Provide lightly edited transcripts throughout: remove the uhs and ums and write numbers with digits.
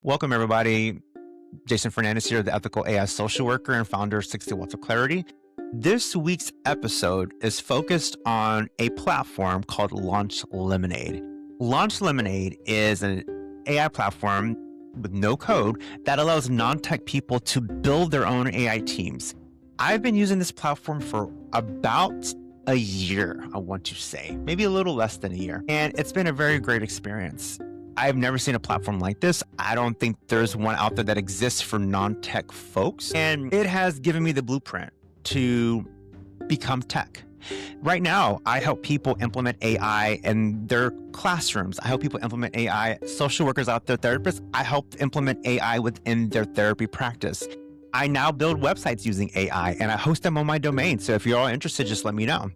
Welcome, everybody. Jason Fernandez here, the ethical AI social worker and founder of 60 Watts of Clarity. This week's episode is focused on a platform called Launch Lemonade. Launch Lemonade is an AI platform with no code that allows non-tech people to build their own AI teams. I've been using this platform for about a year, I want to say, maybe a little less than a year. And it's been a very great experience. I've never seen a platform like this. I don't think there's one out there that exists for non-tech folks. And it has given me the blueprint to become tech. Right now, I help people implement AI in their classrooms. I help people implement AI, social workers out there, therapists. I help implement AI within their therapy practice. I now build websites using AI and I host them on my domain. So if you're all interested, just let me know.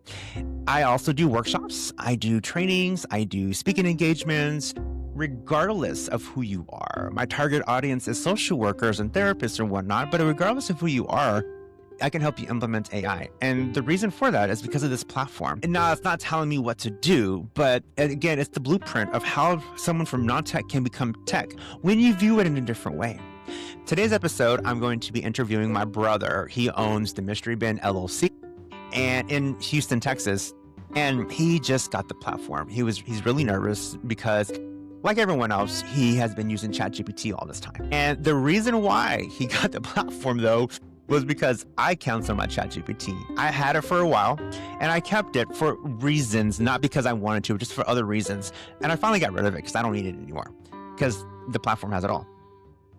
I also do workshops. I do trainings. I do speaking engagements. Regardless of who you are, my target audience is social workers and therapists and whatnot, but regardless of who you are, I can help you implement AI. And the reason for that is because of this platform. And now it's not telling me what to do, but again, it's the blueprint of how someone from non-tech can become tech when you view it in a different way. Today's episode, I'm going to be interviewing my brother. He owns the Mystery Bin LLC and in Houston, Texas. And he just got the platform. He's really nervous because, like everyone else, he has been using ChatGPT all this time. And the reason why he got the platform, though, was because I canceled my ChatGPT. I had it for a while, and I kept it for reasons, not because I wanted to, just for other reasons. And I finally got rid of it because I don't need it anymore, because the platform has it all.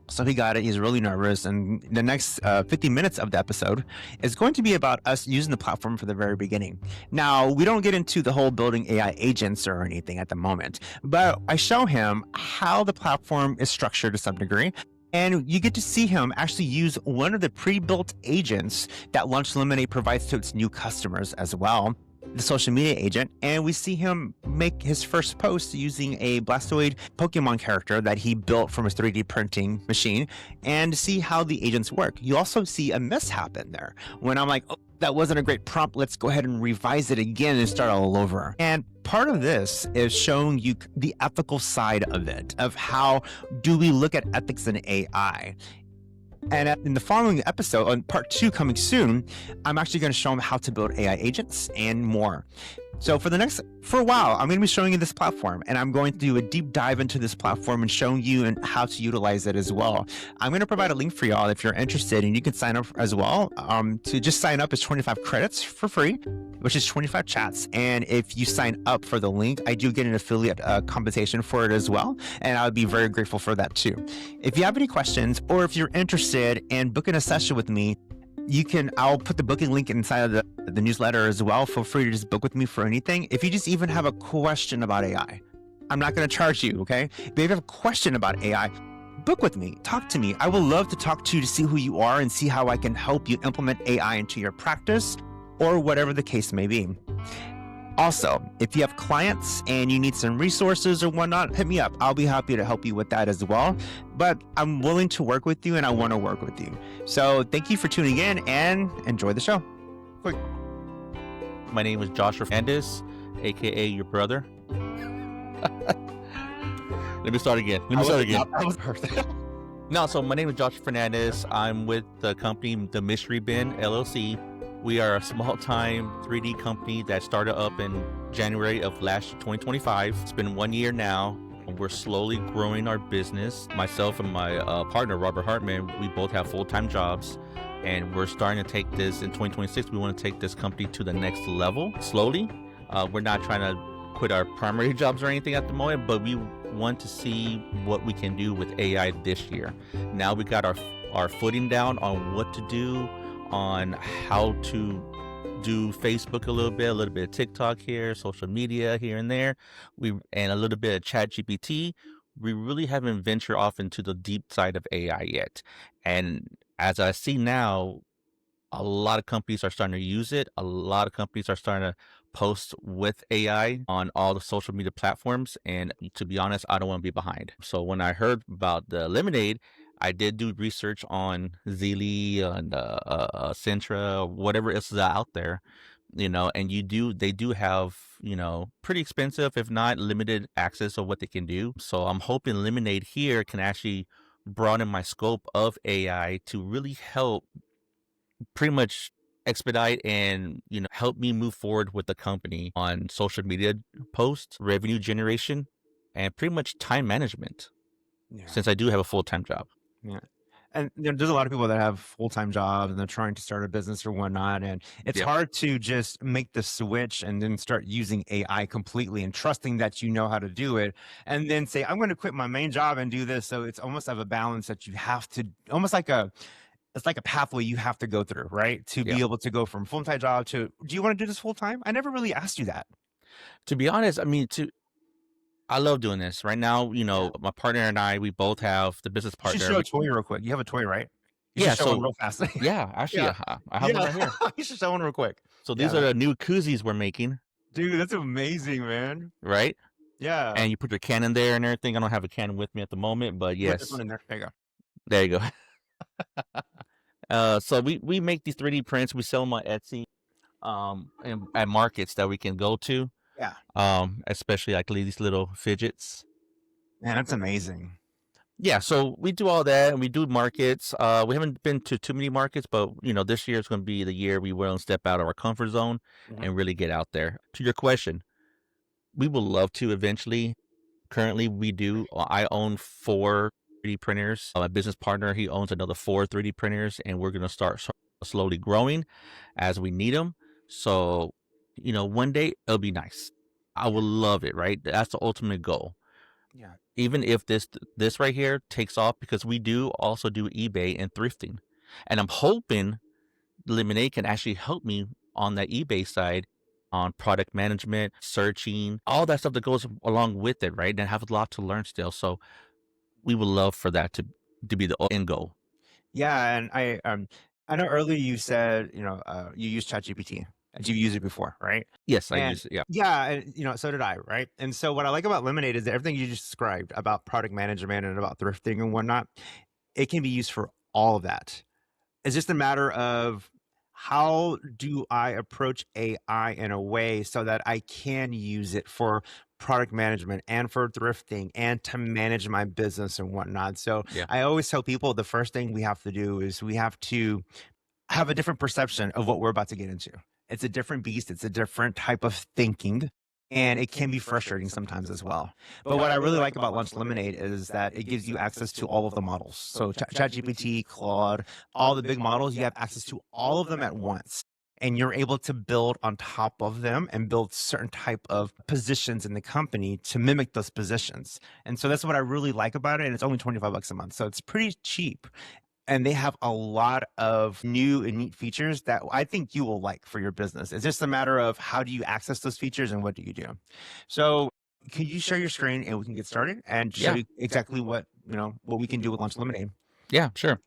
So he got it. He's really nervous. And the next 50 minutes of the episode is going to be about us using the platform from the very beginning. Now, we don't get into the whole building AI agents or anything at the moment, but I show him how the platform is structured to some degree. And you get to see him actually use one of the pre-built agents that Launch Lemonade provides to its new customers as well, the social media agent, and we see him make his first post using a Blastoise Pokemon character that he built from his 3D printing machine, and see how the agents work. You also see a mishap in there when I'm like, oh, that wasn't a great prompt. Let's go ahead and revise it again and start all over. And part of this is showing you the ethical side of it, of how do we look at ethics in AI. And in the following episode, on part 2 coming soon, I'm actually going to show them how to build AI agents and more. So for a while, I'm going to be showing you this platform, and I'm going to do a deep dive into this platform and showing you and how to utilize it as well. I'm going to provide a link for y'all if you're interested, and you can sign up as well. To just sign up is 25 credits for free, which is 25 chats. And if you sign up for the link, I do get an affiliate compensation for it as well. And I would be very grateful for that too. If you have any questions, or if you're interested in booking a session with me, I'll put the booking link inside of the newsletter as well. Feel free to just book with me for anything. If you just even have a question about AI, I'm not going to charge you, okay? But if you have a question about AI, book with me, talk to me. I would love to talk to you to see who you are and see how I can help you implement AI into your practice or whatever the case may be. Also, if you have clients and you need some resources or whatnot, hit me up. I'll be happy to help you with that as well. But I'm willing to work with you and I want to work with you. So thank you for tuning in and enjoy the show. Quick. My name is Joshua Fernandez, aka your brother. Let me start again. That was perfect. No, so my name is Joshua Fernandez. I'm with the company, the Mystery Bin LLC. We are a small-time 3D company that started up in January of 2025. It's been 1 year now. We're slowly growing our business. Myself and my partner, Robert Hartman, we both have full-time jobs. And we're starting to take this in 2026. We want to take this company to the next level slowly. We're not trying to quit our primary jobs or anything at the moment, but we want to see what we can do with AI this year. Now we got our footing down on what to do, on how to do Facebook a little bit of TikTok here, social media here and there, and a little bit of ChatGPT. We really haven't ventured off into the deep side of AI yet. And as I see now, a lot of companies are starting to use it. A lot of companies are starting to post with AI on all the social media platforms. And to be honest, I don't want to be behind. So when I heard about the Lemonade, I did do research on Zili and Centra, whatever else is out there. and they do have, pretty expensive, if not limited access of what they can do. So I'm hoping Lemonade here can actually broaden my scope of AI to really help pretty much expedite and, help me move forward with the company on social media posts, revenue generation, and pretty much time management Yeah. since I do have a full-time job. Yeah. And there's a lot of people that have full-time jobs and they're trying to start a business or whatnot. And it's Yep. hard to just make the switch and then start using AI completely and trusting that you know how to do it. And then say, I'm going to quit my main job and do this. So it's almost of a balance that you have to almost it's like a pathway you have to go through, right? To be Yeah. able to go from full-time job to, do you want to do this full time? I never really asked you that. To be honest, I mean, I love doing this right now. My partner and I, we both have the business You should partner. show a toy real quick. You have a toy, right? You Yeah. should show one So real fast. yeah, actually, Yeah. I have one right here. You should show one real quick. So these Yeah. are the new koozies we're making, Dude, that's amazing, man. right? Yeah. And you put your can in there and everything. I don't have a can with me at the moment, but Put this yes, one in there. There you go. there you go. So we make these 3D prints. We sell them on Etsy, and at markets that we can go to. Yeah. Especially like these little fidgets. Man, that's amazing. Yeah, so we do all that and we do markets. We haven't been to too many markets, but this year is going to be the year we will step out of our comfort zone and really get out there. To your question, we would love to eventually. Currently, I own 4 3D printers. My business partner, he owns another 4 3D printers, and we're going to start slowly growing as we need them. So, one day it'll be nice. I would love it, right? That's the ultimate goal. Yeah. Even if this right here takes off, because we do also do eBay and thrifting, and I'm hoping Lemonade can actually help me on that eBay side on product management, searching, all that stuff that goes along with it, right? And I have a lot to learn still. So we would love for that to be the end goal. Yeah, and I know earlier you said, you use ChatGPT. You've used it before, right? Yes, I And use it. Yeah. yeah, and so did I, right? And so what I like about Lemonade is that everything you just described about product management and about thrifting and whatnot, it can be used for all of that. It's just a matter of how do I approach AI in a way so that I can use it for product management and for thrifting and to manage my business and whatnot. So Yeah. I always tell people the first thing we have to do is we have to have a different perception of what we're about to get into. It's a different beast. It's a different type of thinking. And it can be frustrating sometimes as well. But what I really like about Lunch Lemonade is that it gives you access to all of the models. So ChatGPT, Claude, all the big models, you have access to all of them at once. And you're able to build on top of them and build certain type of positions in the company to mimic those positions. And so that's what I really like about it. And it's only $25 a month. So it's pretty cheap. And they have a lot of new and neat features that I think you will like for your business. It's just a matter of how do you access those features and what do you do? So can you share your screen and we can get started and show you exactly what we can do with Lunch Lemonade? Yeah, sure.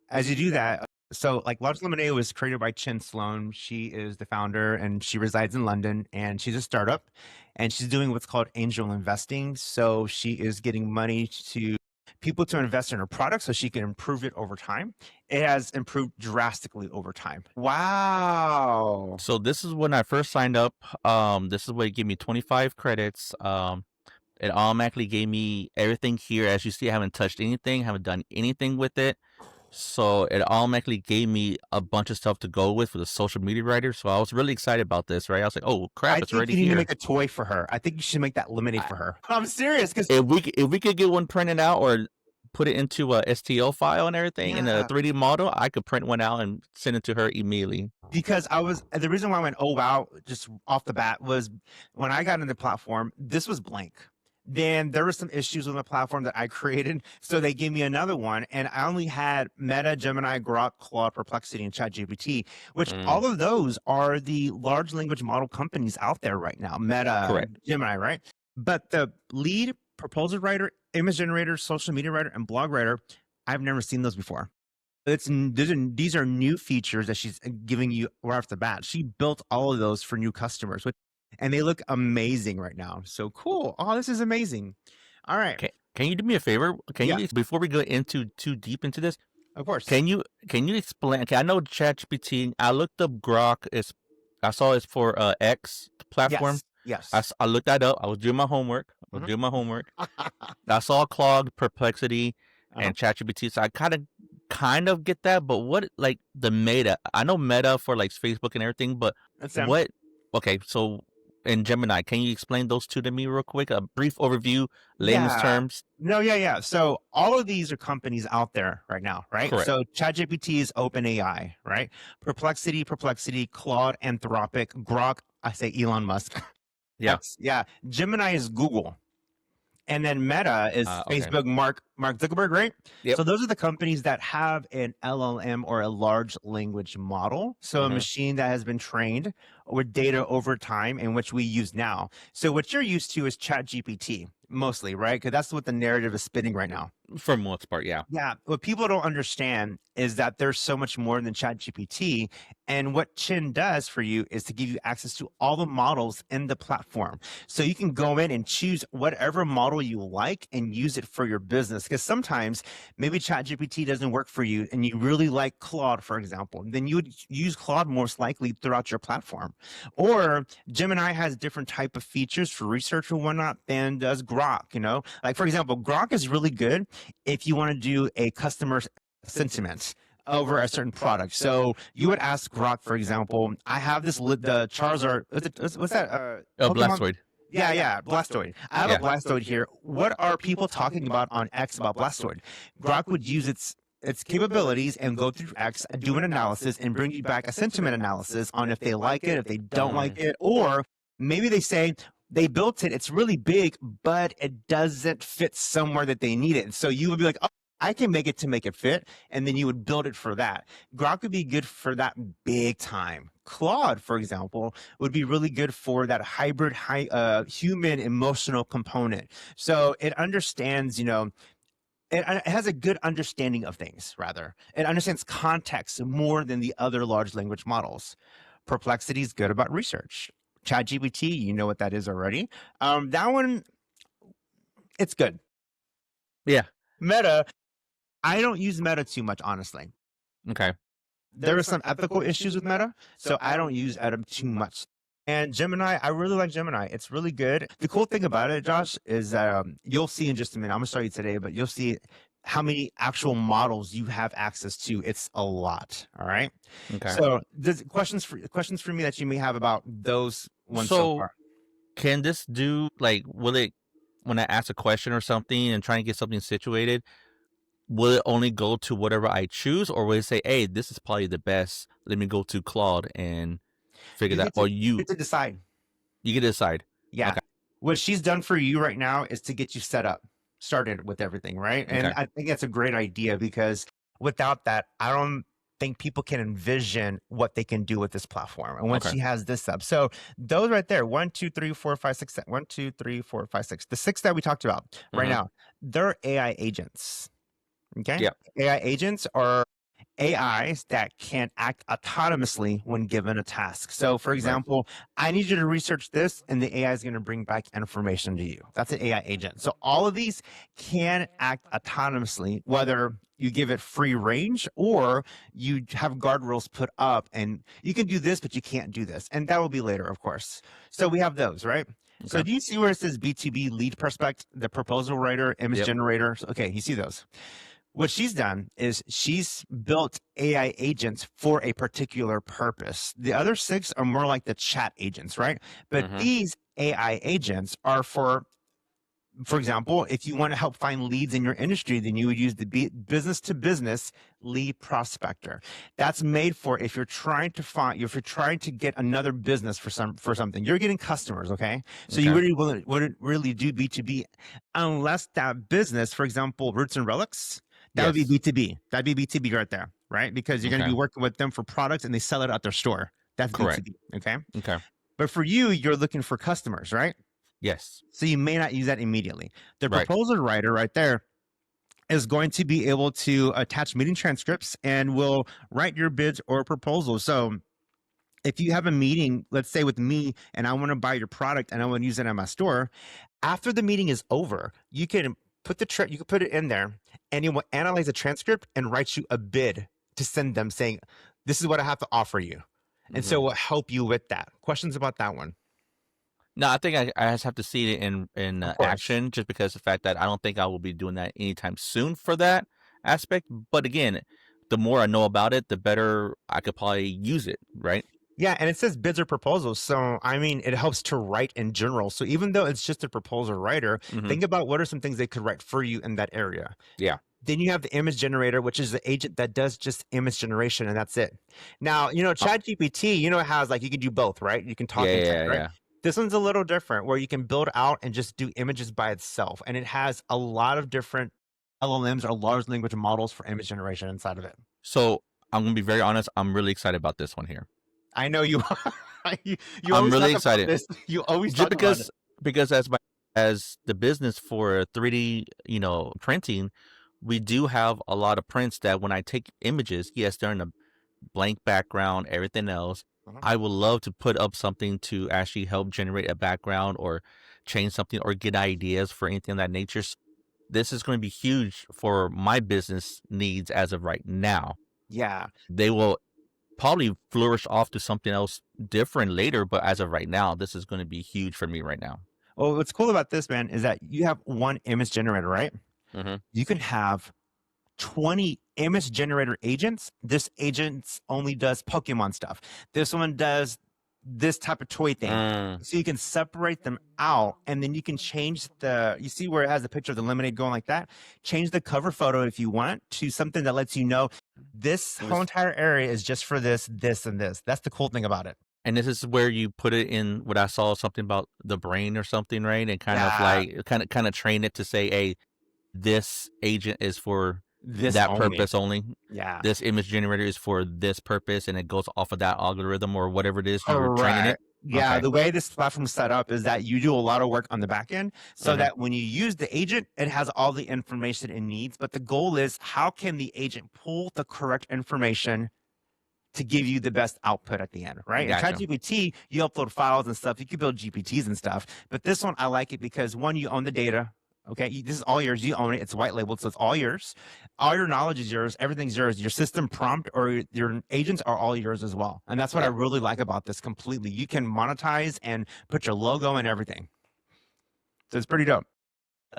As you do that, so like Lunch Lemonade was created by Chin Sloan. She is the founder and she resides in London and she's a startup and she's doing what's called angel investing. So she is getting money to people to invest in her product so she can improve it over time. It has improved drastically over time. Wow. So this is when I first signed up. This is what it gave me 25 credits. It automatically gave me everything here. As you see, I haven't touched anything, haven't done anything with it. So it automatically gave me a bunch of stuff to go with for the social media writer. So I was really excited about this, right? I was like, oh crap, it's already you need here. to make a toy for her. I think you should make that Lemonade for her. I'm serious. Because if we could get one printed out or put it into a STL file and everything in a 3D model, I could print one out and send it to her immediately. Because the reason why I went, oh wow, just off the bat was when I got into the platform, this was blank. Then there were some issues with the platform that I created. So they gave me another one. And I only had Meta, Gemini, Grok, Claude, Perplexity, and ChatGPT, which all of those are the large language model companies out there right now. Meta, Correct. Gemini, right? But the lead proposal writer, image generator, social media writer, and blog writer, I've never seen those before. These are new features that she's giving you right off the bat. She built all of those for new customers, and they look amazing right now. So cool. Oh, this is amazing. All right. Can you do me a favor? Can you, before we go into too deep into this? Of course. Can you explain? Okay, I know ChatGPT. I looked up Grok. It's I saw it's for X platform. Yes. Yes. I looked that up. I was doing my homework. Mhm. I saw Claude, Perplexity, Uh-huh. and ChatGPT. So I kind of get that. But what like the Meta? I know Meta for like Facebook and everything. But That's them. what? Okay, so in Gemini, can you explain those two to me real quick? A brief overview, layman's Yeah. terms. No, yeah. So all of these are companies out there right now, right? Correct. So ChatGPT is OpenAI, right? Perplexity, Claude, Anthropic, Grok. I say Elon Musk. Yeah. Yeah. Gemini is Google. And then Meta is Okay. Facebook, Mark Zuckerberg, right? Yep. So those are the companies that have an LLM or a large language model. So a Mhm. machine that has been trained with data over time and which we use now. So what you're used to is ChatGPT mostly, right? Because that's what the narrative is spinning right now. For most part, yeah. Yeah, what people don't understand is that there's so much more than ChatGPT. And what Chin does for you is to give you access to all the models in the platform. So you can go in and choose whatever model you like and use it for your business. Because sometimes maybe ChatGPT doesn't work for you and you really like Claude, for example, then you would use Claude most likely throughout your platform. Or Gemini has different type of features for research and whatnot than does Grok, Like, for example, Grok is really good if you want to do a customer sentiment over a certain product. So you would ask Grok, for example, I have this the Charizard. What's that? Pokemon? Blastoid. Yeah, Blastoid. I have Yeah. a Blastoid here. What are people talking about on X about Blastoid? Grok would use its capabilities and go through X, do an analysis, and bring you back a sentiment analysis on if they like it, if they don't like it, or maybe they say they built it, it's really big, but it doesn't fit somewhere that they need it. So you would be like, oh, I can make it to make it fit, and then you would build it for that. Grok would be good for that big time. Claude, for example, would be really good for that hybrid human emotional component. So it understands, it has a good understanding of things, rather. It understands context more than the other large language models. Perplexity is good about research. ChatGPT, you know what that is already. That one, it's good. Yeah. Meta, I don't use Meta too much, honestly. Okay. There are some ethical issues with Meta, so I don't use Meta too much. And Gemini, I really like Gemini. It's really good. The cool thing about it, Josh, is that you'll see in just a minute. I'm gonna show you today, but you'll see how many actual models you have access to. It's a lot. All right. Okay. So, there's questions for me that you may have about those ones so So far. can this do like will it when I ask a question or something and try and get something situated, will it only go to whatever I choose, or will it say, "Hey, this is probably the best. Let me go to Claude and figure You that." get Or to, you get to decide. get to decide. Yeah. Okay. What she's done for you right now is to get you started with everything, right? And Okay. I think that's a great idea because without that, I don't think people can envision what they can do with this platform. And once Okay. she has this up, so those right there, 1, 2, 3, 4, 5, 6, 1, 2, 3, 4, 5, 6, the 6 that we talked about right Mhm. now, they're AI agents. Okay. Yep. AI agents are AIs that can act autonomously when given a task. So, for example, I need you to research this, and the AI is going to bring back information to you. That's an AI agent. So, all of these can act autonomously, whether you give it free range or you have guardrails put up, and you can do this, but you can't do this. And that will be later, of course. So, we have those, right? So, Okay. do you see where it says B2B lead prospect, the proposal writer, image Yep. generator? Okay, you see those. What she's done is she's built AI agents for a particular purpose. The other 6 are more like the chat agents, right? But Mhm. these AI agents are for example, if you want to help find leads in your industry, then you would use the business to business lead prospector. That's made for if you're trying to get another business for something, you're getting customers, okay? So you Okay. really wouldn't really do B2B unless that business, for example, Roots and Relics, that would be Yes. B2B. That'd be B2B right there, right? Because you're going to Okay. be working with them for products and they sell it at their store. That's Correct. B2B, okay? Okay. But for you, you're looking for customers, right? Yes. So you may not use that immediately. The Right. proposal writer right there is going to be able to attach meeting transcripts and will write your bids or proposals. So if you have a meeting, let's say with me, and I want to buy your product and I want to use it at my store, after the meeting is over, you can put it in there, and it will analyze the transcript and write you a bid to send them saying, "This is what I have to offer you." And Mhm. so it will help you with that. Questions about that one? No, I think I just have to see it in Of course. action, just because the fact that I don't think I will be doing that anytime soon for that aspect. But again, the more I know about it, the better I could probably use it, right? Yeah, and it says bids or proposals. So, I mean, it helps to write in general. So, even though it's just a proposal writer, Hmm. think about what are some things they could write for you in that area. Yeah. Then you have the image generator, which is the agent that does just image generation, and that's it. Now, Uh, ChatGPT, it has like you can do both, right? You can yeah, talk and yeah, text, yeah, right? yeah. This one's a little different where you can build out and just do images by itself. And it has a lot of different LLMs or large language models for image generation inside of it. So I'm gonna be very honest. I'm really excited about this one here. I know you you I'm always really talk about excited this. You always just talk about it. because as the business for 3D, printing, we do have a lot of prints that when I take images, yes, they're in a blank background, everything else. Uh-huh. I would love to put up something to actually help generate a background or change something or get ideas for anything of that nature. This is going to be huge for my business needs as of right now. Yeah. They will probably flourish off to something else different later, but as of right now, this is going to be huge for me right now. Well, what's cool about this, man, is that you have one image generator, right? Hmm. You can have 20 image generator agents. This agent only does Pokemon stuff. This one does this type of toy thing. Mm. So you can separate them out, and then you can change you see where it has a picture of the lemonade going like that? Change the cover photo if you want to something that lets you know this whole entire area is just for this, this, and this. That's the cool thing about it. And this is where you put it in what I saw something about the brain or something, right? And kind of Yeah, like kind of train it to say, hey, this agent is for this that only. purpose only. Yeah. This image generator is for this purpose, and it goes off of that algorithm or whatever it is you were training it. Correct. Yeah, Okay. the way this platform is set up is that you do a lot of work on the back end so Hmm. that when you use the agent, it has all the information it needs. But the goal is how can the agent pull the correct information to give you the best output at the end, right? In Gotcha. ChatGPT, you upload files and stuff. You can build GPTs and stuff. But this one, I like it because one, you own the data. Okay, this is all yours. You own it. It's white labeled, so it's all yours. All your knowledge is yours. Everything's yours. Your system prompt or your agents are all yours as well. And that's what I Yeah. really like about this completely. You can monetize and put your logo and everything. So it's pretty dope.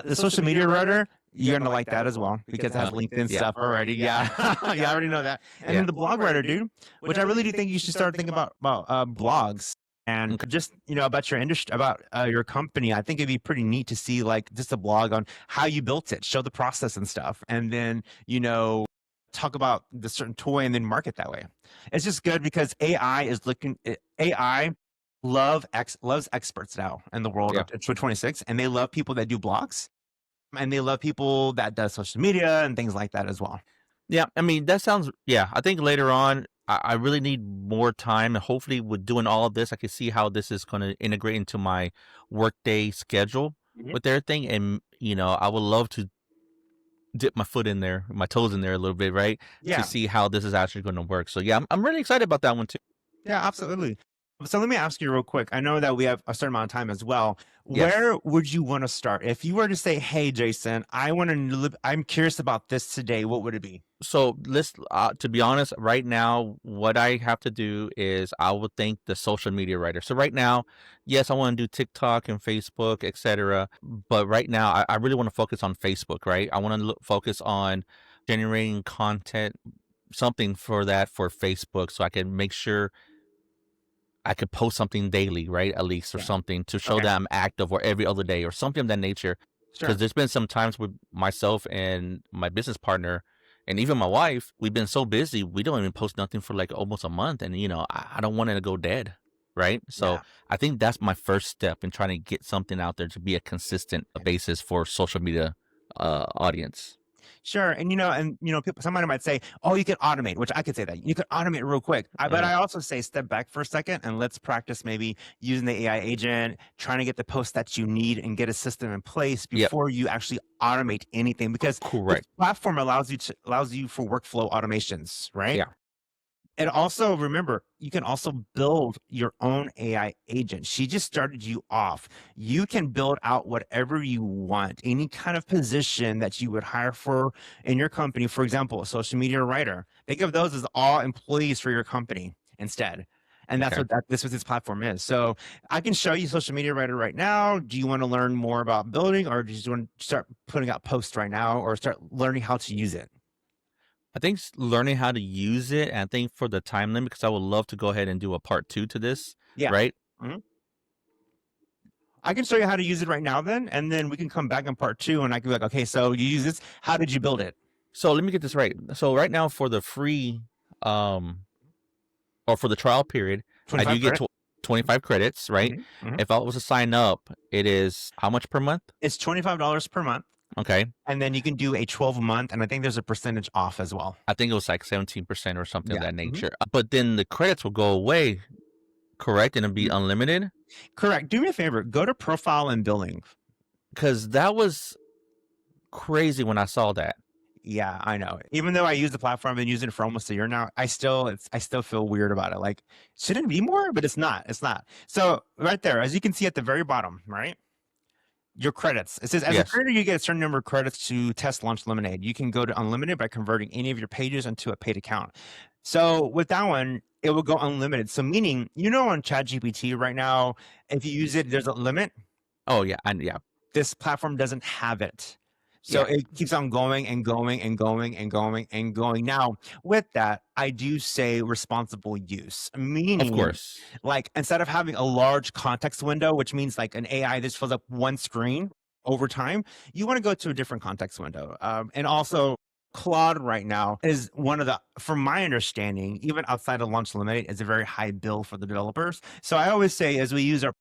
The social media writer, you're gonna like that as well because it has LinkedIn Yeah. stuff already. Yeah, yeah, I already know that. And Yeah. then the blog writer, dude, which I really do think you should start thinking about blogs and Okay. just about your industry, about your company. I think it'd be pretty neat to see like just a blog on how you built it, show the process and stuff, and then talk about the certain toy and then market that way. It's just good because AI loves experts now in the world Yeah. of 2026, and they love people that do blogs and they love people that does social media and things like that as well. Yeah, I mean, that sounds, yeah, I think later on, I really need more time. And hopefully, with doing all of this, I can see how this is going to integrate into my workday schedule Mhm. with everything. And, I would love to dip my foot in there, my toes in there a little bit, right? Yeah, To see how this is actually going to work. So, yeah, I'm really excited about that one too. yeah, absolutely. So let me ask you real quick. I know that we have a certain amount of time as well. Yes. Where would you want to start? If you were to say, "Hey, Jason, I'm curious about this today," what would it be? So to be honest, right now, what I have to do is I would thank the social media writer. So right now, yes, I want to do TikTok and Facebook, etc. But right now, I really want to focus on Facebook. Right, I want to focus on generating content, something for Facebook, so I can make sure I could post something daily, right, at least, or Yeah. something to show Okay. that I'm active, or every other day, or something of that nature. Sure. Because there's been some times with myself and my business partner, and even my wife, we've been so busy, we don't even post nothing for like almost a month. And, I don't want it to go dead. Right. So Yeah. I think that's my first step in trying to get something out there to be a consistent basis for social media audience. Sure. People, somebody might say, "Oh, you can automate," which I could say that you could automate real quick. But I also say, step back for a second and let's practice maybe using the AI agent, trying to get the posts that you need and get a system in place Yep. before you actually automate anything. Because this Correct. platform allows you for workflow automations, right? Yeah. And also remember, you can also build your own AI agent. She just started you off. You can build out whatever you want, any kind of position that you would hire for in your company. For example, a social media writer. Think of those as all employees for your company instead. And that's Okay. what this platform is. So I can show you Social Media Writer right now. Do you want to learn more about building, or do you just want to start putting out posts right now, or start learning how to use it? I think learning how to use it, and I think for the time limit, because I would love to go ahead and do a part 2 to this, Yeah. right? Mhm. I can show you how to use it right now then, and then we can come back in part 2 and I can be like, okay, so you use this. How did you build it? So let me get this right. So right now for the free, or for the trial period, I 25 do get credit? 25 credits, right? Mhm. If I was to sign up, it is how much per month? It's $25 per month. Okay. And then you can do a 12-month, and I think there's a percentage off as well. I think it was like 17% or something of Yeah. that nature. But then the credits will go away, correct? And it'll be unlimited? Correct. Do me a favor. Go to profile and billing. Because that was crazy when I saw that. Yeah, I know. Even though I use the platform, I've been using it for almost a year now. I still feel weird about it. Like, shouldn't it be more? But it's not. It's not. So right there, as you can see at the very bottom, right? Your credits. It says, as a Yes. creator, you get a certain number of credits to test Launch Lemonade. You can go to unlimited by converting any of your pages into a paid account. So with that one, it will go unlimited. So meaning, on ChatGPT right now, if you use it, there's a limit. Oh, yeah. And yeah. This platform doesn't have it. So Yeah. it keeps on going and going and going and going and going. Now, with that, I do say responsible use, meaning, Of course. like, instead of having a large context window, which means like an AI that fills up one screen over time, you want to go to a different context window. And also, Claude right now is one of the, from my understanding, even outside of Launch Lemonade, is a very high bill for the developers. So I always say, as we use our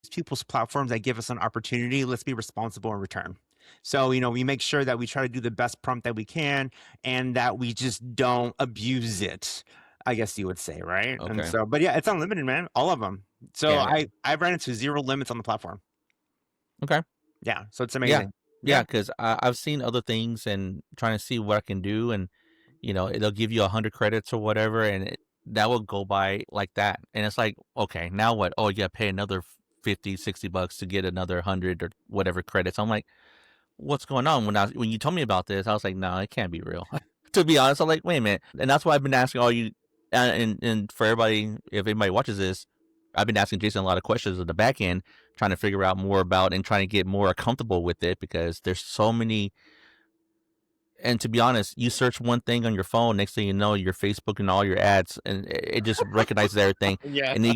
people's platforms that give us an opportunity, let's be responsible in return. So, we make sure that we try to do the best prompt that we can and that we just don't abuse it, I guess you would say, right? And Okay. so, but yeah, it's unlimited, man. All of them. So Yeah. I ran into zero limits on the platform. Okay. Yeah. So it's Yeah. amazing. Yeah. Because I've seen other things and trying to see what I can do. And, it'll give you 100 credits or whatever. And that will go by like that. And it's like, okay, now what? Oh, you got to pay another 50, 60 bucks to get another 100 or whatever credits. I'm like, what's going on? When you told me about this, I was like, no, it can't be real. To be honest, I'm like, wait a minute. And that's why I've been asking all you, and for everybody, if anybody watches this, I've been asking Jason a lot of questions at the back end, trying to figure out more about and trying to get more comfortable with it, because there's so many. And to be honest, you search one thing on your phone, next thing you know, your Facebook and all your ads, and it just recognizes everything. Yeah. And they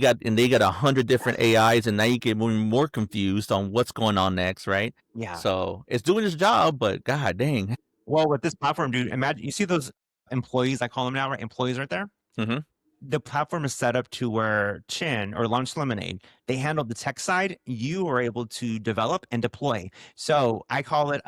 got 100 different AIs, and now you get more confused on what's going on next, right? Yeah. So it's doing its job, but god dang. Well, with this platform, dude, imagine, you see those employees, I call them now, right? Employees right there. Mm-hmm. The platform is set up to where Chin or Launch Lemonade, they handle the tech side. You are able to develop and deploy. So I call it,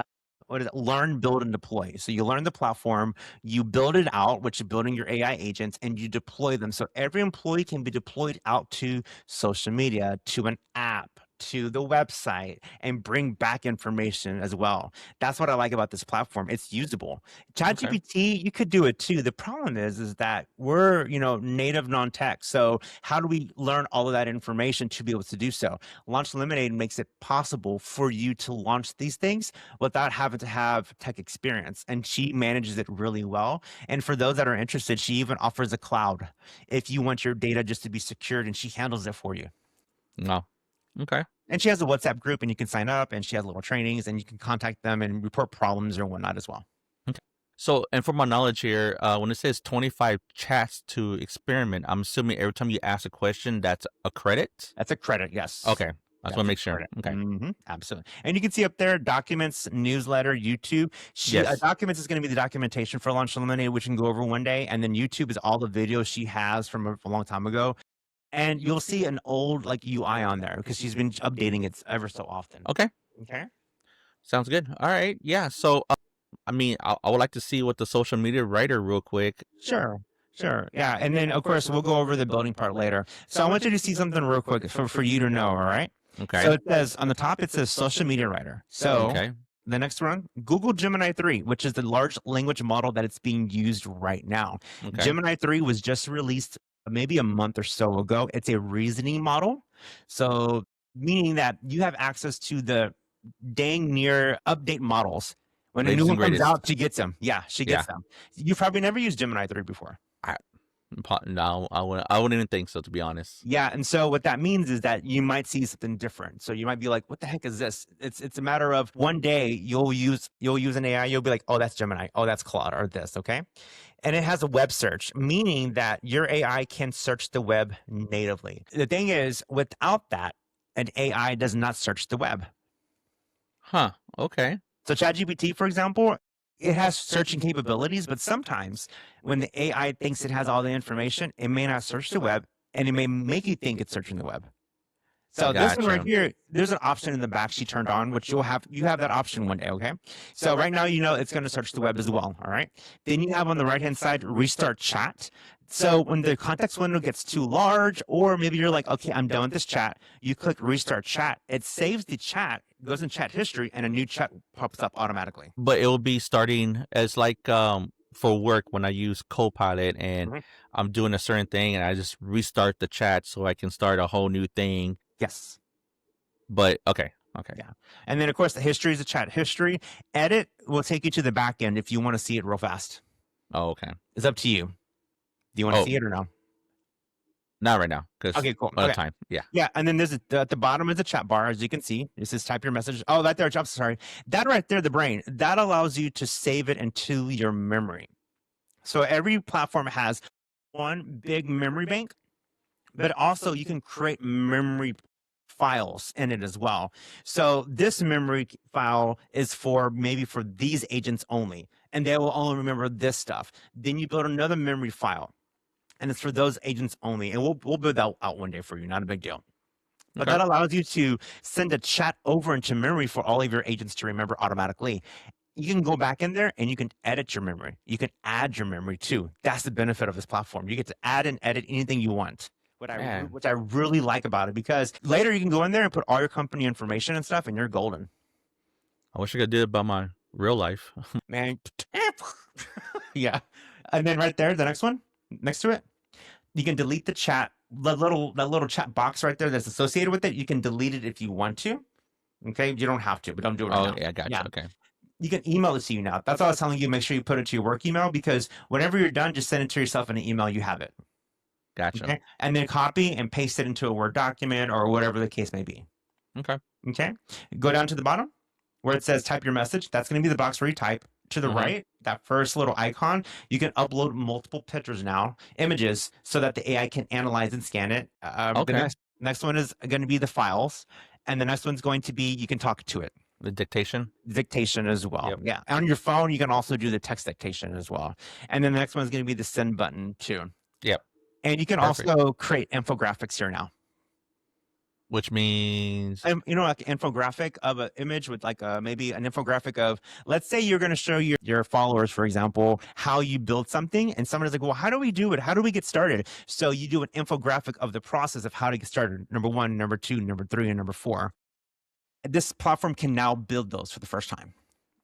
what is it? Learn, build, and deploy. So you learn the platform, you build it out, which is building your AI agents, and you deploy them. So every employee can be deployed out to social media, to an app, to the website, and bring back information as well. That's what I like about this platform. It's usable. ChatGPT, you could do it too. The problem is that we're, native non-tech. So how do we learn all of that information to be able to do so? Launch Lemonade makes it possible for you to launch these things without having to have tech experience. And she manages it really well. And for those that are interested, she even offers a cloud if you want your data just to be secured, and she handles it for you. No. Okay. And she has a WhatsApp group, and you can sign up, and she has little trainings, and you can contact them and report problems or whatnot as well. Okay. So, and for my knowledge here, when it says 25 chats to experiment, I'm assuming every time you ask a question, that's a credit? That's a credit, yes. Okay. I just want to make sure. Okay. Absolutely. And you can see up there, documents, newsletter, YouTube. Yes. Documents is going to be the documentation for Launch Lemonade, which we can go over one day. And then YouTube is all the videos she has from a long time ago. And you'll see an old UI on there because she's been updating it ever so often. Okay. Okay. Sounds good. All right. Yeah. So, I would like to see what the Social Media Writer real quick. Sure. Yeah. And then, of course, we'll go over the building part later. So I want you to see something real quick for you to know. All right. Okay. So it says on the top, it says Social Media Writer. So okay. The next one, Google Gemini 3, which is the large language model that it's being used right now. Okay. Gemini 3 was just released maybe a month or so ago. It's a reasoning model. So meaning that you have access to the dang near update models. When a new one comes out, she gets them. Yeah, she gets them. You've probably never used Gemini 3 before. No, I wouldn't even think so, to be honest. Yeah, and so what that means is that you might see something different. So you might be like, "What the heck is this?" It's a matter of one day you'll use an AI, you'll be like, "Oh, that's Gemini. Oh, that's Claude or this," okay? And it has a web search, meaning that your AI can search the web natively. The thing is, without that, an AI does not search the web. Huh. Okay. So ChatGPT, for example, it has searching capabilities, but sometimes when the AI thinks it has all the information, it may not search the web, and it may make you think it's searching the web. So this one right Gotcha. here, there's an option in the back she turned on, which you have that option one day, okay? So right now, it's going to search the web as well, all right? Then you have on the right-hand side, restart chat. So when the context window gets too large, or maybe you're like, okay, I'm done with this chat, you click restart chat. It saves the chat, goes in chat history, and a new chat pops up automatically. But it will be starting as like for work when I use Copilot and Mhm. I'm doing a certain thing and I just restart the chat so I can start a whole new thing. Yes. But okay. Yeah. And then, of course, the history is the chat history. Edit will take you to the back end if you want to see it real fast. Oh, okay. It's up to you. Do you want to Oh. see it or no? Not right now, because Okay, cool. of Okay. time. Yeah. Yeah, and then there's at the bottom is a chat bar, as you can see. It says type your message. Oh, that there, I'm sorry. That right there, the brain, that allows you to save it into your memory. So every platform has one big memory bank, but also you can create memory files in it as well. So this memory file is for maybe for these agents only, and they will only remember this stuff. Then you build another memory file, and it's for those agents only. And we'll build that out one day for you. Not a big deal. But Okay. that allows you to send a chat over into memory for all of your agents to remember automatically. You can go back in there and you can edit your memory. You can add your memory too. That's the benefit of this platform. You get to add and edit anything you want. Yeah. Which I really like about it, because later you can go in there and put all your company information and stuff, and you're golden. I wish I could do it about my real life. Man. Yeah. And then right there, the next one, next to it, you can delete the chat, that little chat box right there that's associated with it. You can delete it if you want to. Okay, you don't have to, but don't do it right Oh, now. yeah, gotcha. Yeah. Okay. You can email it to you now. That's all I was telling you. Make sure you put it to your work email, because whenever you're done, just send it to yourself in an email. You have it. Gotcha. Okay. And then copy and paste it into a Word document or whatever the case may be. Okay. Okay. Go down to the bottom where it says type your message. That's going to be the box where you type. To the Mhm. right, that first little icon, you can upload multiple pictures now, images, so that the AI can analyze and scan it. Okay. The next one is going to be the files. And the next one's going to be, you can talk to it. The dictation. Dictation as well. Yep. Yeah. On your phone, you can also do the text dictation as well. And then the next one is going to be the send button too. Yep. And you can Perfect. also create infographics here now. Which means Like an infographic of an image with like maybe an infographic of, let's say you're going to show your followers, for example, how you build something, and someone is like, well, how do we do it? How do we get started? So you do an infographic of the process of how to get started. Number 1, number 2, number 3, and number 4. This platform can now build those for the first time.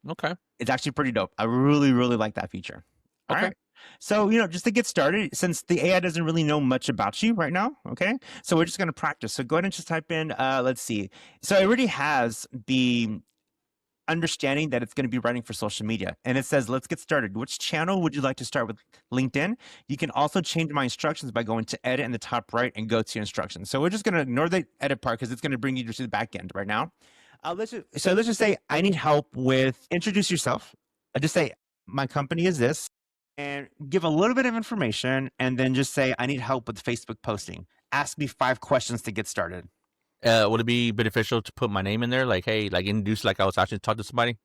okay. It's actually pretty dope. I really, really like that feature. All Okay. right. So, just to get started, since the AI doesn't really know much about you right now, okay? So we're just going to practice. So go ahead and just type in, let's see. So it already has the understanding that it's going to be writing for social media. And it says, let's get started. Which channel would you like to start with? LinkedIn. You can also change my instructions by going to edit in the top right and go to instructions. So we're just going to ignore the edit part because it's going to bring you to the back end right now. Let's just say I need help with introduce yourself. I just say my company is this, and give a little bit of information, and then just say I need help with Facebook posting. Ask me 5 questions to get started. Would it be beneficial to put my name in there? Like, hey, like introduce, like I was actually talking to somebody?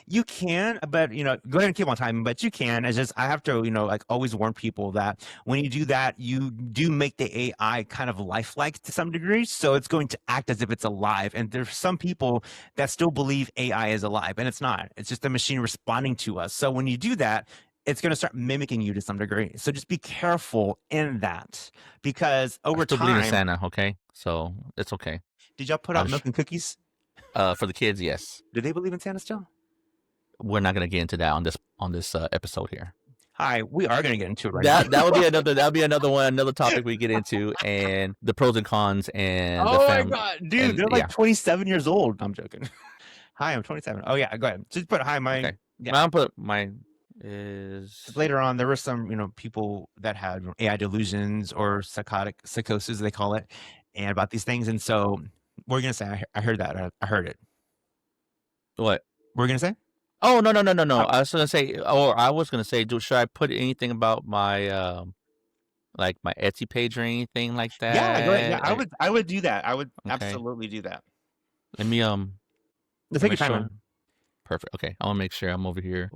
You can, but go ahead and keep on timing, but you can. It's just, I have to, like always warn people that when you do that, you do make the AI kind of lifelike to some degree. So it's going to act as if it's alive. And there's some people that still believe AI is alive, and it's not. It's just a machine responding to us. So when you do that, it's going to start mimicking you to some degree. So just be careful in that, because over I still believe in time, Santa, okay? So it's okay. did y'all put out milk and cookies? For the kids, yes. Do they believe in Santa still? We're not gonna get into that on this episode here. Hi, we are going to get into it right now. That would be another topic we get into, and the pros and cons and Oh the my god, dude, and- they're like yeah. 27 years old. I'm joking. Hi, I'm 27. Oh yeah, go ahead. Just put hi, my Okay. yeah. I'll put my is 'Cause later on, there were some, people that had AI delusions or psychosis, they call it, and about these things. And so, what are you gonna say? I heard that. I heard it. what? What are you gonna say? Oh, no. Oh, I was gonna say, should I put anything about my like my Etsy page or anything like yeah, go ahead. Yeah, that? I would do that. I would Okay. absolutely do that. Let me Just take make your time, sure. man. Perfect. Okay, I want to make sure I'm over here.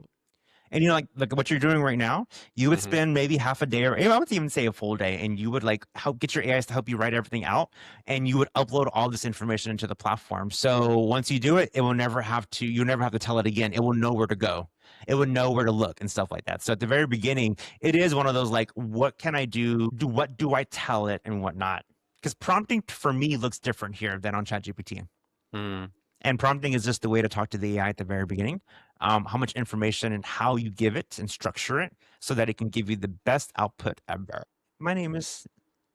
And like what you're doing right now, you would spend maybe half a day, or I would even say a full day, and you would like help get your AIs to help you write everything out, and you would upload all this information into the platform. So once you do it, you'll never have to tell it again. It will know where to go. It would know where to look and stuff like that. So at the very beginning, it is one of those like, what can I do? What do I tell it and whatnot? Because prompting for me looks different here than on ChatGPT. And prompting is just the way to talk to the AI at the very beginning. How much information and how you give it and structure it so that it can give you the best output ever. My name is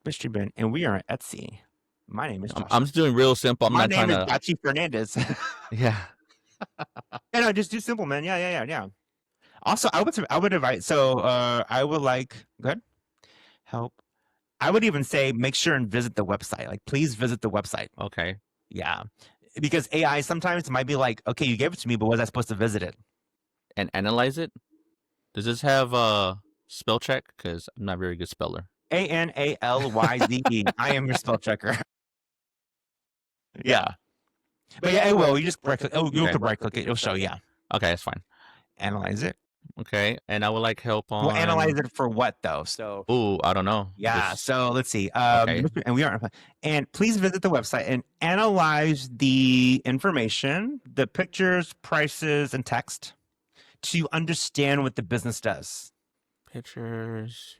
Mystery Ben, and we are at Etsy. My name is Josh. I'm just doing real simple. I'm My not name trying is to. Joshi Fernandez. Yeah. And I just do simple, man. Yeah. Also, I would invite. So I would like good help. I would even say make sure and visit the website. Like, please visit the website. Okay. Yeah. Because AI sometimes might be like, okay, you gave it to me, but was I supposed to visit it? And analyze it. Does this have spell check? Because I'm not a very good speller. ANALYZE. I am your spell checker. Yeah. But yeah, it will. You just right click. Oh, you Okay. can right click it. It'll show. Yeah. Okay, that's fine. Analyze it. Okay, and I would like help on. Well, analyze it for what though? So. Ooh, I don't know. Yeah. Just- So let's see. Okay. And we are. And please visit the website and analyze the information, the pictures, prices, and text to understand what the business does. Pictures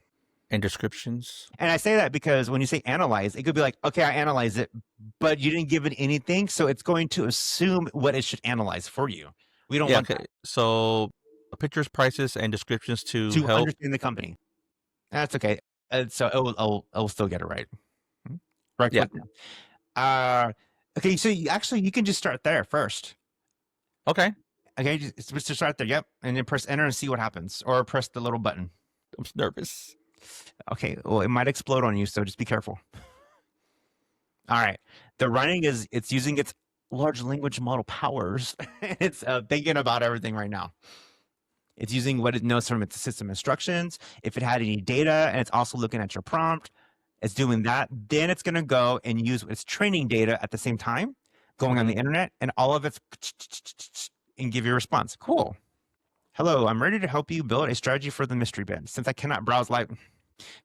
and descriptions. And I say that because when you say analyze, it could be like, okay, I analyze it, but you didn't give it anything, so it's going to assume what it should analyze for you. We don't want Okay. So pictures, prices, and descriptions to help understand the company. That's okay. So it'll still get it right. Right. Yeah. Okay. So you can just start there first. Okay. Okay. Just start there. Yep. And then press enter and see what happens, or press the little button. I'm nervous. Okay. Well, it might explode on you, so just be careful. All right. The running it's using its large language model powers. It's thinking about everything right now. It's using what it knows from its system instructions. If it had any data, and it's also looking at your prompt, it's doing that. Then it's going to go and use its training data at the same time, going on the internet, and all of its and give you a response. Cool. Hello, I'm ready to help you build a strategy for the mystery bin. Since I cannot browse live,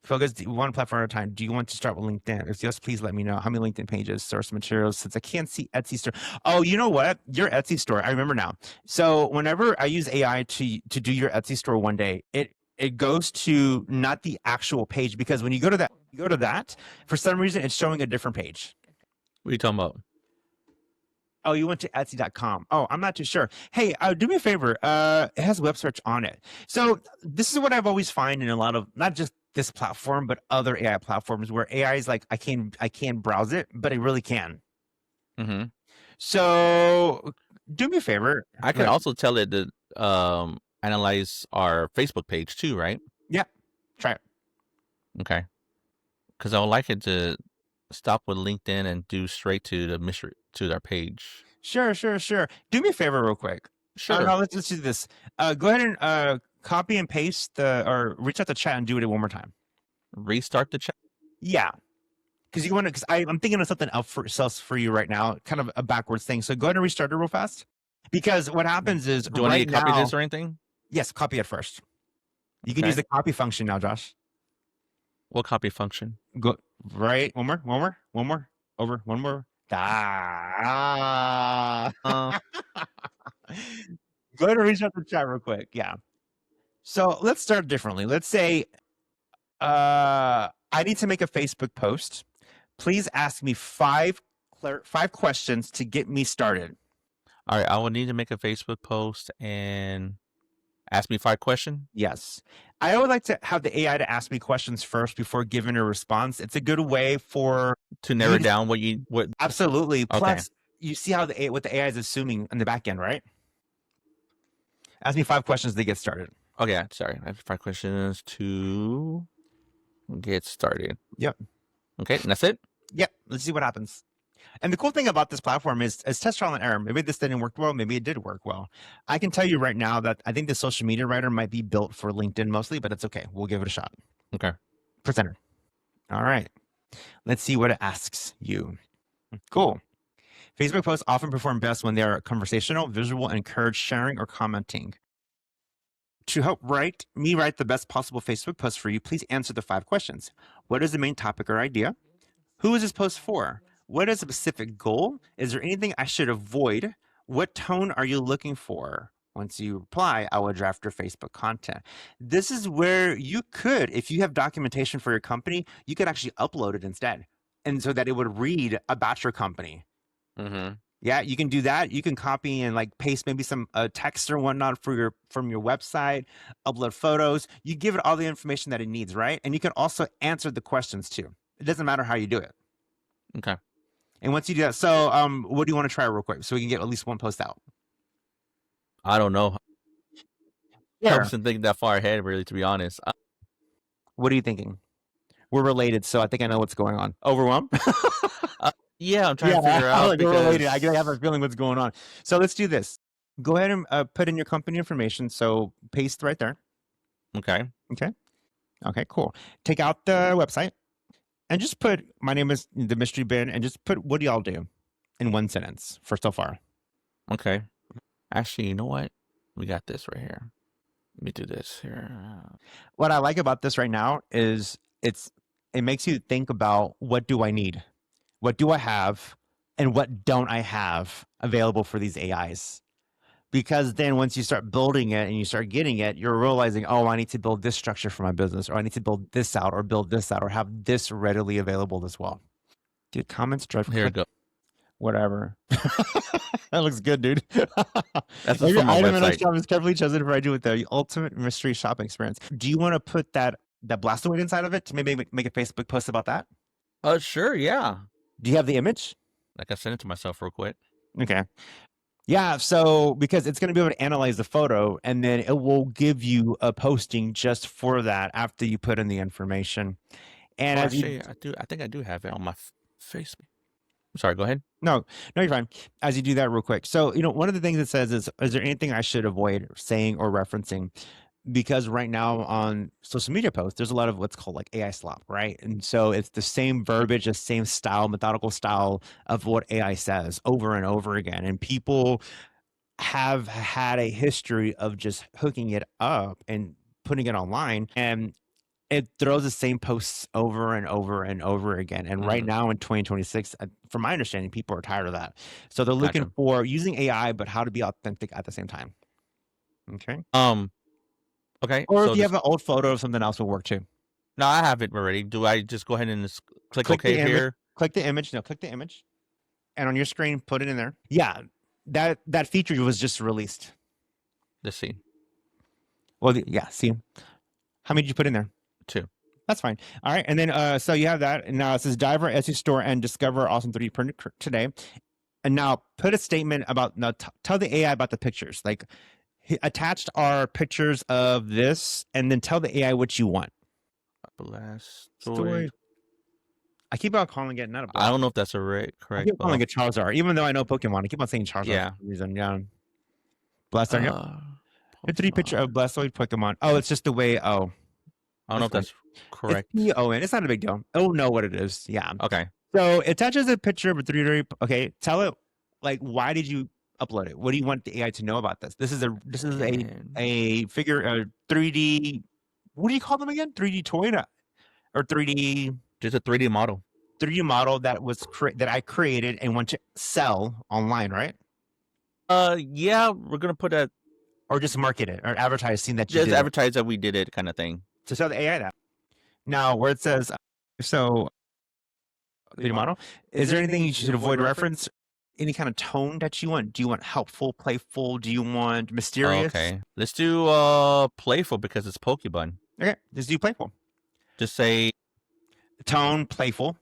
focus one platform at a time. Do you want to start with LinkedIn? If yes, please let me know how many LinkedIn pages, source materials, since I can't see Etsy store. Oh, you know what? Your Etsy store. I remember now. So whenever I use AI to do your Etsy store one day, it goes to not the actual page, because when you go to that, for some reason it's showing a different page. What are you talking about? Oh, you went to Etsy.com. Oh, I'm not too sure. Hey, do me a favor. It has web search on it. So this is what I've always find in a lot of, not just this platform, but other AI platforms where AI is like, I can't browse it, but it really can. Mm-hmm. So do me a favor. I can also tell it to analyze our Facebook page too, right? Yeah, try it. Okay. Because I would like it to stop with LinkedIn and do straight to the mystery to their page. Sure. Do me a favor real quick. Sure. No, let's do this. Go ahead and copy and paste or reach out the chat and do it one more time. Restart the chat. Yeah. Because I'm thinking of something else for you right now, kind of a backwards thing. So go ahead and restart it real fast. Because what happens is, do I need to copy this or anything? Yes, copy it first. You can use the copy function now, Josh. What copy function? Go right. One more. Over. One more. Go ahead and restart the chat real quick. Yeah. So let's start differently. Let's say I need to make a Facebook post. Please ask me five questions to get me started. All right, I will need to make a Facebook post and ask me 5 questions. Yes. I would like to have the AI to ask me questions first before giving a response. It's a good way to narrow down what. Absolutely. Okay. Plus, you see how what the AI is assuming in the back end, right? Ask me 5 questions to get started. Okay, sorry. I have 5 questions to get started. Yep. Okay, and that's it? Yep. Let's see what happens. And the cool thing about this platform is test trial and error. Maybe this didn't work well. Maybe it did work well. I can tell you right now that I think the social media writer might be built for LinkedIn mostly, but it's okay. We'll give it a shot. Okay. Presenter. All right. Let's see what it asks you. Cool. Facebook posts often perform best when they are conversational, visual, and encourage sharing or commenting. To help write the best possible Facebook post for you, please answer the 5 questions. What is the main topic or idea? Who is this post for? What is a specific goal? Is there anything I should avoid? What tone are you looking for? Once you reply, I will draft your Facebook content. This is where you could, if you have documentation for your company, you could actually upload it instead. And so that it would read about your company. Mm-hmm. Yeah, you can do that. You can copy and like paste maybe some text or whatnot from your website, upload photos. You give it all the information that it needs, right? And you can also answer the questions too. It doesn't matter how you do it. Okay. And once you do that, so what do you want to try real quick so we can get at least one post out? I don't know. I Sure. wasn't thinking that far ahead, really, to be honest. What are you thinking? We're related, so I think I know what's going on. Overwhelmed? Yeah, I'm trying to figure out like we're because related. I have a feeling what's going on. So let's do this. Go ahead and put in your company information. So paste right there. Okay. Okay, cool. Take out the website and just put, my name is the Mystery Bin, and just put, what do y'all do in one sentence for so far? Okay. Actually, you know what? We got this right here. Let me do this here. What I like about this right now is it makes you think about, what do I need? What do I have? And what don't I have available for these AIs? Because then once you start building it and you start getting it, you're realizing, oh, I need to build this structure for my business, or I need to build this out, or build this out, or have this readily available as well. Dude, comments drive Here we go. whatever. That looks good, dude. That's Every from my item in our website. shop is carefully chosen to provide you with the ultimate mystery shopping experience. Do you want to put that Blastoid inside of it to maybe make a Facebook post about that? Sure, yeah. Do you have the image? I can send it to myself real quick. Okay. Yeah, so because it's going to be able to analyze the photo, and then it will give you a posting just for that after you put in the information. And as you, Actually, I think I do have it on my Facebook. I'm sorry, go ahead. no, you're fine. As you do that real quick. So, one of the things it says is there anything I should avoid saying or referencing? Because right now on social media posts, there's a lot of what's called like AI slop, right? And so it's the same verbiage, the same style, methodical style of what AI says over and over again. And people have had a history of just hooking it up and putting it online, and it throws the same posts over and over and over again. And right now in 2026, from my understanding, people are tired of that. So they're looking Gotcha. for using AI, but how to be authentic at the same time. Okay. Okay. Or so if you have an old photo of something else, will work too. No, I have it already. Do I just go ahead and just click Click the OK image. here? Click the image. No, click the image. And on your screen, put it in there. Yeah, that feature was just released. Let's see. Well, yeah, see. How many did you put in there? 2. That's fine. All right. And then, so you have that. And now it says dive our Etsy store and discover awesome 3D print today. And now put a statement about, now tell the AI about the pictures. Like, attached are pictures of this, and then tell the AI what you want. Blastoid. I keep on calling it not a Blastoid. I don't know if that's correct. I keep calling it Charizard, even though I know Pokemon. I keep on saying Charizard Yeah. for some reason. Yeah. Blastoid. Yep. A 3D picture of Blastoid Pokemon. Oh, it's just the way. Oh, I don't know if that's correct. It's P-O-N. It's not a big deal. It'll know what it is. Yeah. Okay. So it attaches a picture of a 3D. Okay. Tell it, like, why did you upload it? What do you want the AI to know about this? This is a figure, a 3D. What do you call them again? 3D toy or 3D? Just a 3D model. 3D model that was that I created and want to sell online, right? Yeah, we're gonna put that, or just market it or advertise, seeing that you just advertise that we did it, kind of thing. To sell the AI that. Now, where it says, so 3D model, is there anything you should avoid reference? Any kind of tone that you want? Do you want helpful, playful? Do you want mysterious? Okay, let's do playful because it's Pokemon. Okay, just do playful. Just say tone playful.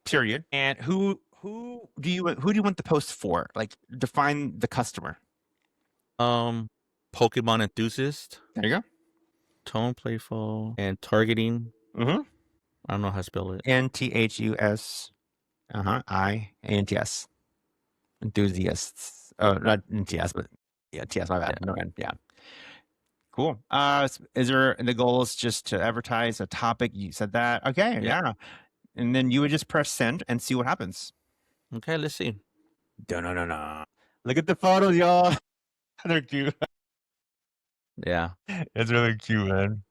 Period. And who do you want the post for? Like, define the customer. Pokemon enthusiast, There you go. tone playful, and targeting. Mm-hmm. I don't know how to spell it. NTHUS. IANTS. Enthusiasts. Oh, not NTS, but yeah, TS. My bad. No N. Yeah. Cool. Is there the goal is just to advertise a topic? You said that. Okay. Yeah. And then you would just press send and see what happens. Okay, let's see. No. Look at the photos, y'all. They're cute. Yeah. It's really cute, man.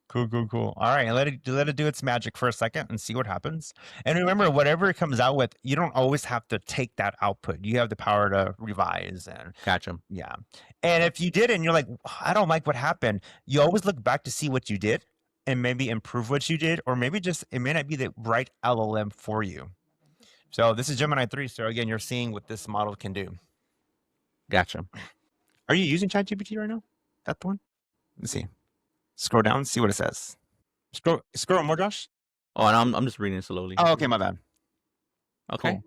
Cool. All right, let it do its magic for a second and see what happens. And remember, whatever it comes out with, you don't always have to take that output. You have the power to revise and Gotcha. yeah. And if you did and you're like, I don't like what happened, you always look back to see what you did and maybe improve what you did, or maybe just it may not be the right LLM for you. So this is Gemini 3. So again, you're seeing what this model can do. Gotcha. Are you using ChatGPT right now? That one? Let's see. Scroll down, see what it says. Scroll more, Josh. Oh, and I'm just reading it slowly. Oh, okay, my bad. Okay. Cool.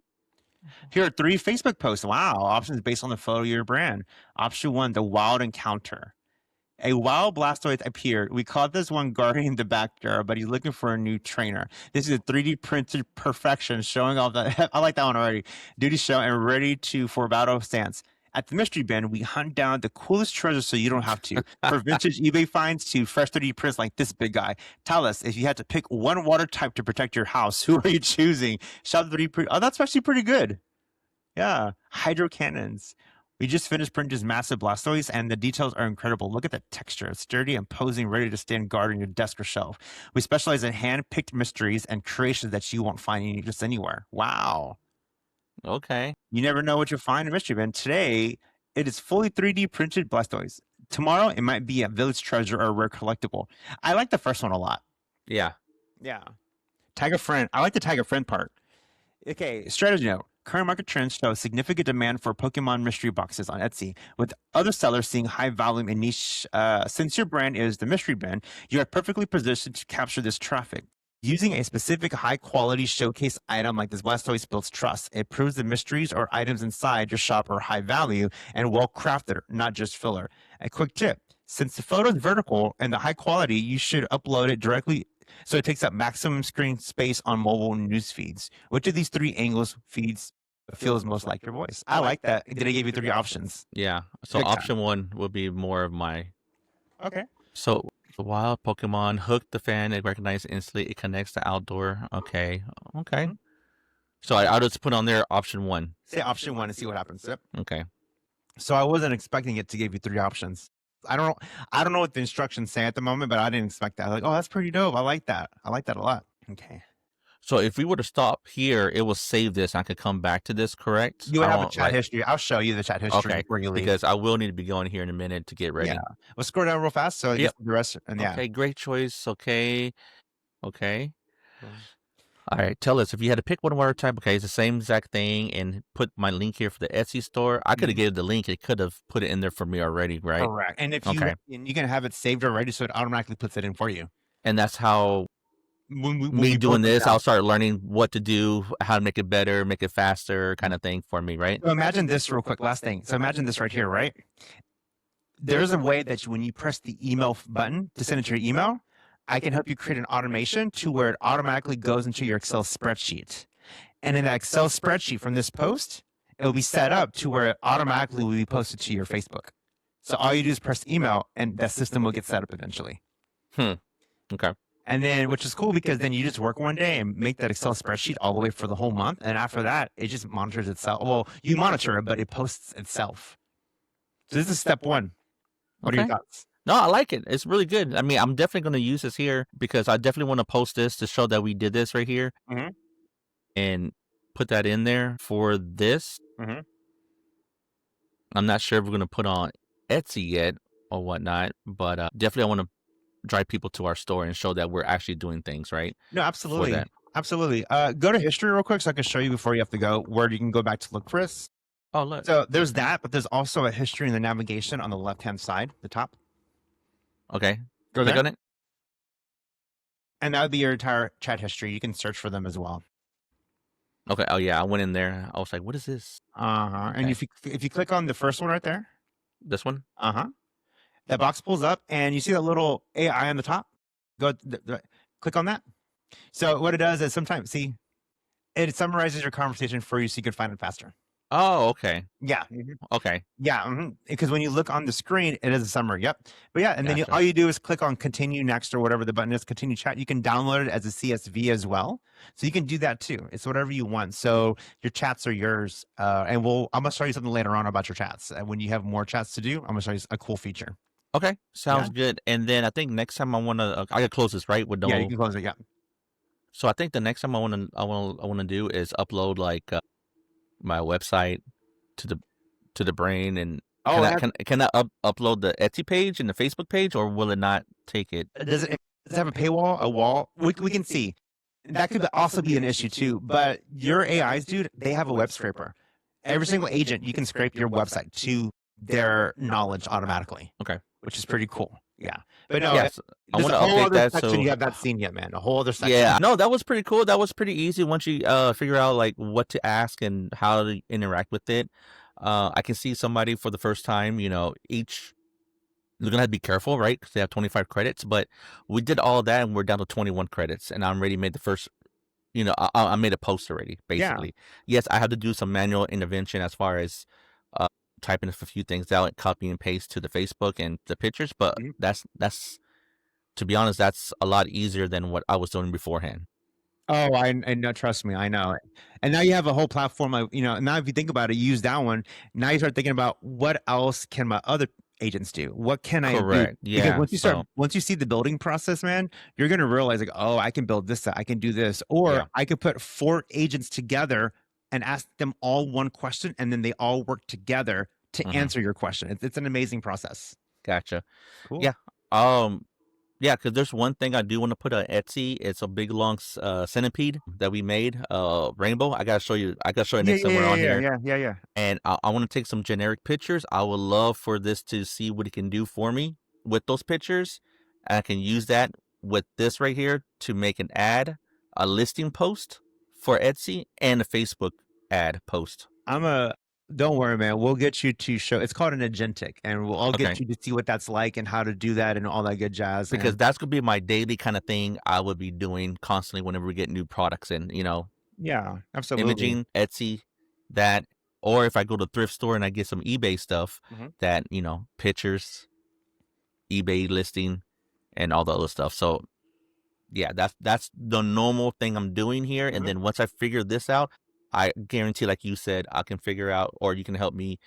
Here are 3 Facebook posts. Wow. Options based on the photo of your brand. Option 1, the wild encounter. A wild Blastoise appeared. We caught this one guarding the backyard, but he's looking for a new trainer. This is a 3D printed perfection, showing off that. I like that one already. Duty show and ready for battle stance. At the Mystery Bin, we hunt down the coolest treasure so you don't have to. For vintage eBay finds to fresh 3D prints like this big guy. Tell us, if you had to pick one water type to protect your house, who are you choosing? Shop 3D print. Oh, that's actually pretty good. Yeah. Hydro cannons. We just finished printing this massive Blastoise, and the details are incredible. Look at the texture. It's sturdy and posing, ready to stand guard on your desk or shelf. We specialize in hand-picked mysteries and creations that you won't find just anywhere. Wow. Okay. You never know what you'll find in Mystery Bin. Today, it is fully 3D printed Blastoise. Tomorrow, it might be a village treasure or a rare collectible. I like the first one a lot. Yeah. Tag a friend. I like the tag a friend part. Okay, strategy note. Current market trends show significant demand for Pokemon mystery boxes on Etsy, with other sellers seeing high volume and niche. Since your brand is the Mystery Bin, you are perfectly positioned to capture this traffic. Using a specific high-quality showcase item like this Blastoise builds trust. It proves the mysteries or items inside your shop are high value and well-crafted, not just filler. A quick tip. Since the photo is vertical and the high quality, you should upload it directly so it takes up maximum screen space on mobile news feeds. Which of these 3 angles feeds feels most like your voice? I like that. Did I give you 3 options? Yeah. So Big time. option 1 would be more of my. Okay. So the wild Pokemon hook the fan. It recognizes instantly. It connects to outdoor. Okay. So I'll just put on there option 1. Say option 1 and see what happens. Yep. Okay. So I wasn't expecting it to give you 3 options. I don't know what the instructions say at the moment, but I didn't expect that. I was like, oh, that's pretty dope. I like that. I like that a lot. Okay. So if we were to stop here, it will save this. I could come back to this, correct? You would have a chat history. I'll show you the chat history before you leave. Because I will need to be going here in a minute to get ready. Yeah. We'll scroll down real fast so you get the rest. And yeah. Okay, great choice. Okay. All right, tell us if you had to pick one water type. Okay, it's the same exact thing, and put my link here for the Etsy store. I could have gave the link; it could have put it in there for me already, right? Correct. And if you and you can have it saved already, so it automatically puts it in for you. And that's how me doing this, I'll start learning what to do, how to make it better, make it faster, kind of thing for me, right? So imagine this real quick. Last thing. So imagine this right here, right? There's a way that when you press the email button to send it to your email, I can help you create an automation to where it automatically goes into your Excel spreadsheet. And in that Excel spreadsheet from this post, it will be set up to where it automatically will be posted to your Facebook. So all you do is press email and that system will get set up eventually. Okay. And then, which is cool because then you just work one day and make that Excel spreadsheet all the way for the whole month. And after that, it just monitors itself. Well, you monitor it, but it posts itself. So this is step 1. What are your thoughts? No, I like it. It's really good. I mean, I'm definitely going to use this here because I definitely want to post this to show that we did this right here and put that in there for this. I'm not sure if we're going to put on Etsy yet or whatnot, but definitely I want to drive people to our store and show that we're actually doing things, right? No, absolutely. Absolutely. Go to history real quick so I can show you before you have to go where you can go back to look for this. Oh, look. So there's that, but there's also a history in the navigation on the left-hand side, the top. Okay. Go click there. on it. And that would be your entire chat history. You can search for them as well. Okay. Oh, yeah. I went in there. I was like, what is this? And if you click on the first one right there. This one? That box pulls up, and you see that little AI on the top. Go click on that. So what it does is sometimes it summarizes your conversation for you, so you can find it faster. Oh, okay. Yeah. Okay. Yeah. Because when you look on the screen, it is a summary. Yep. But yeah, and then Gotcha. all you do is click on continue next or whatever the button is, continue chat. You can download it as a CSV as well. So you can do that too. It's whatever you want. So your chats are yours. And I'm going to show you something later on about your chats. And when you have more chats to do, I'm going to show you a cool feature. Okay. Sounds good. And then I think next time I want to, I got to close this, right? With Yeah, you can close it. Yeah. So I think the next time I want to do is upload like my website to the brain, and can I upload the Etsy page and the Facebook page, or will it not take it? Does it have a paywall, a wall? We can see. That could also be an issue too. But your AIs, dude, they have a web scraper. Every single agent, you can scrape your website to their knowledge automatically. Okay, which is pretty cool. Yeah, but no, yes, I want to update that. So you have not seen yet, man. A whole other section. Yeah, no, that was pretty cool. That was pretty easy once you figure out like what to ask and how to interact with it. I can see somebody for the first time. You're gonna have to be careful, right? Because they have 25 credits. But we did all of that, and we're down to 21 credits, and I already made the first. I made a post already. Basically, yes, I had to do some manual intervention as far as typing a few things out and copy and paste to the Facebook and the pictures. But that's to be honest, that's a lot easier than what I was doing beforehand. Oh, I know. Trust me, I know. And now you have a whole platform of, now if you think about it, you use that one. Now you start thinking about what else can my other agents do? What can I do? Yeah. Because once you see the building process, man, you're going to realize like, oh, I can build this, I can do this, or I could put 4 agents together and ask them all one question, and then they all work together to answer your question. It's an amazing process. Gotcha. Cool. Yeah. Yeah, because there's one thing I do want to put on Etsy. It's a big long centipede that we made, rainbow. I gotta show you next somewhere on here. Yeah. And I want to take some generic pictures. I would love for this to see what it can do for me with those pictures. I can use that with this right here to make an ad, a listing post for Etsy, and a Facebook ad post. Don't worry, man. We'll get you to show. It's called an agentic, and we'll get you to see what that's like and how to do that and all that good jazz. Because that's gonna be my daily kind of thing. I would be doing constantly whenever we get new products in. Yeah, absolutely. Imaging, Etsy, that, or if I go to thrift store and I get some eBay stuff, that pictures, eBay listing, and all the other stuff. So, yeah, that's the normal thing I'm doing here. And then once I figure this out, I guarantee, like you said, I can figure out, or you can help me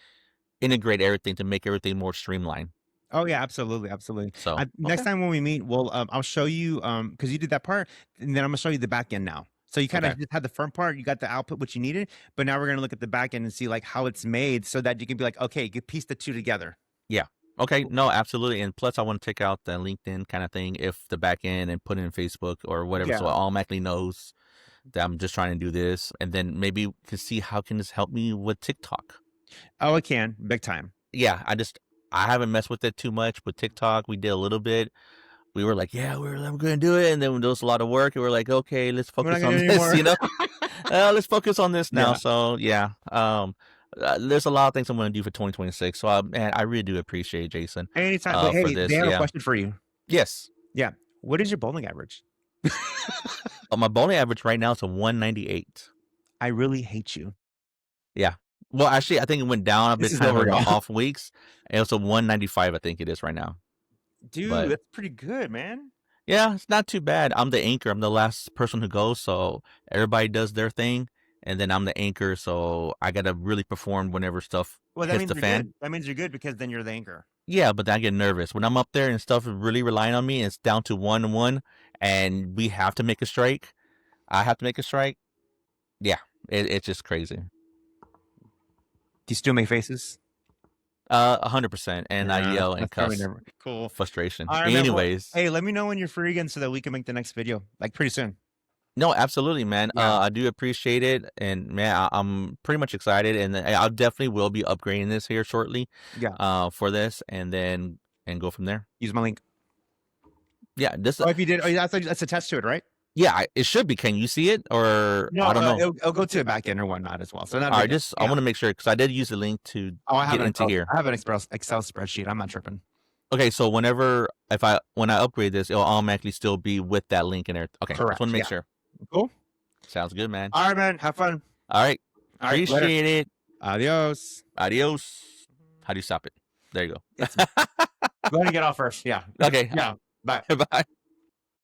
integrate everything to make everything more streamlined. Oh yeah, absolutely. So next time when we meet, I'll show you because you did that part, and then I'm gonna show you the back end now. So you kind of just had the front part, you got the output which you needed, but now we're gonna look at the back end and see like how it's made, so that you can be like, okay, you can piece the two together. Yeah. Okay. No, absolutely. And plus, I want to take out the LinkedIn kind of thing, if the back end, and put it in Facebook or whatever, so it automatically knows that I'm just trying to do this. And then maybe we can see how can this help me with TikTok. Oh, it can, big time. Yeah, I haven't messed with it too much with TikTok. We did a little bit. We were like, yeah, we're going to do it. And then there was a lot of work, and we're like, okay, let's focus on this, let's focus on this now. So yeah, there's a lot of things I'm going to do for 2026. So man, I really do appreciate Jason. Anytime. Hey, they have a question for you. Yes. Yeah. What is your bowling average? My bowling average right now is a 198. I really hate you. Yeah. Well, actually, I think it went down a bit kind of off weeks. It was a 195, I think it is right now. Dude, that's pretty good, man. Yeah, it's not too bad. I'm the anchor. I'm the last person who goes, so everybody does their thing, and then I'm the anchor, so I got to really perform whenever stuff hits the fan. Good. That means you're good, because then you're the anchor. Yeah, but then I get nervous. When I'm up there and stuff is really relying on me, and it's down to 1-1, and we have to make a strike. I have to make a strike. Yeah, it's just crazy. Do you still make faces? 100%, and I yell and cuss. Cool. Frustration. Right, anyways, hey, let me know when you're free again, so that we can make the next video like pretty soon. No, absolutely, man. I do appreciate it, and man, I'm pretty much excited, and I definitely will be upgrading this here shortly. Yeah. For this, and go from there. Use my link. Yeah. This. Oh, if you did, that's attached to it, right? Yeah, it should be. Can you see it, or no? I don't know. It'll go to a back end or whatnot as well. So not. I want to make sure, because I did use the link to get into here. I have an Excel spreadsheet. I'm not tripping. Okay, so when I upgrade this, it'll automatically still be with that link in there. Okay, Correct, just want to make yeah. sure. Cool. Sounds good, man. All right, man. Have fun. All right, All right, later. appreciate it. Adios. Adios. How do you stop it? There you go. Go ahead and get off first. Yeah. Okay. Yeah. Bye. Bye.